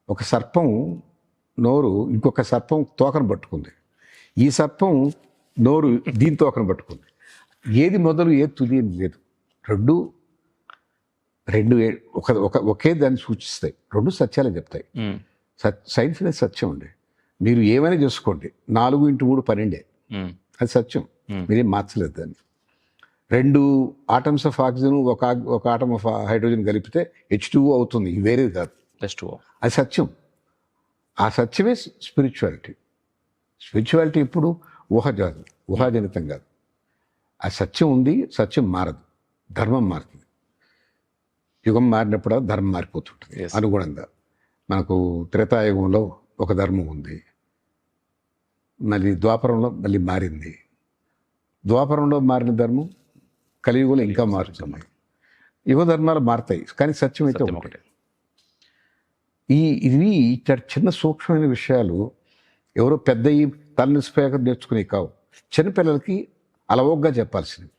ఒక సర్పం నోరు ఇంకొక సర్పం తోకను పట్టుకుంది. ఈ సర్పం నోరు దీని తోకను పట్టుకుంది. ఏది మొదలు ఏది తుది అని లేదు. రెండు రెండు ఒకే దాన్ని సూచిస్తాయి. రెండు సత్యాలే చెప్తాయి. సైన్స్ అనేది సత్యం అండి. మీరు ఏమైనా చేసుకోండి, 4x3 12 అది సత్యం. మీరేం మార్చలేదు దాన్ని. 2 ఆటమ్స్ ఆఫ్ ఆక్సిజన్ ఒక ఆటమ్ ఆఫ్ హైడ్రోజన్ కలిపితే H2O అవుతుంది. వేరేది కాదు. అది సత్యం. ఆ సత్యమే స్పిరిచువాలిటీ. స్పిరిచువాలిటీ ఎప్పుడు ఊహాజనితం కాదు. ఆ సత్యం ఉంది, సత్యం మారదు. ధర్మం మారుతుంది. యుగం మారినప్పుడు ధర్మం మారిపోతుంటుంది అనుగుణంగా. మనకు త్రేతాయుగంలో ఒక ధర్మం ఉంది, మళ్ళీ ద్వాపరంలో మళ్ళీ మారింది. ద్వాపరంలో మారిన ధర్మం కలియుగంలో ఇంకా మారుతున్నాయి. యుగ ధర్మాలు మారుతాయి, కానీ సత్యం అయితే ఒకటే. ఇవి ఇట్లాంటి చిన్న సూక్ష్మమైన విషయాలు ఎవరో పెద్ద తలనిసిపోయాక నేర్చుకునే కావు. చిన్నపిల్లలకి అలవోగ్గా చెప్పాల్సినవి.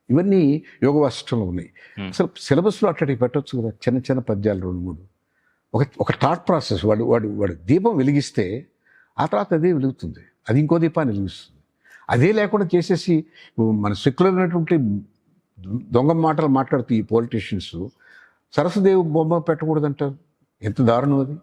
ఇవన్నీ యోగ వాసిష్టంలో ఉన్నాయి. అసలు సిలబస్లో అట్లాంటివి పెట్టవచ్చు కదా. చిన్న చిన్న పద్యాలు 2-3 ఒక థాట్ ప్రాసెస్. వాడు దీపం వెలిగిస్తే ఆ తర్వాత అదే వెలుగుతుంది, అది ఇంకో దీపాన్ని వెలిగిస్తుంది. అదే లేకుండా చేసేసి మన సెక్యులర్ అయినటువంటి దొంగ మాటలు మాట్లాడుతూ ఈ పొలిటీషియన్స్ సరస్వదేవి బొమ్మ పెట్టకూడదంటారు. ఎంత దారుణం అది.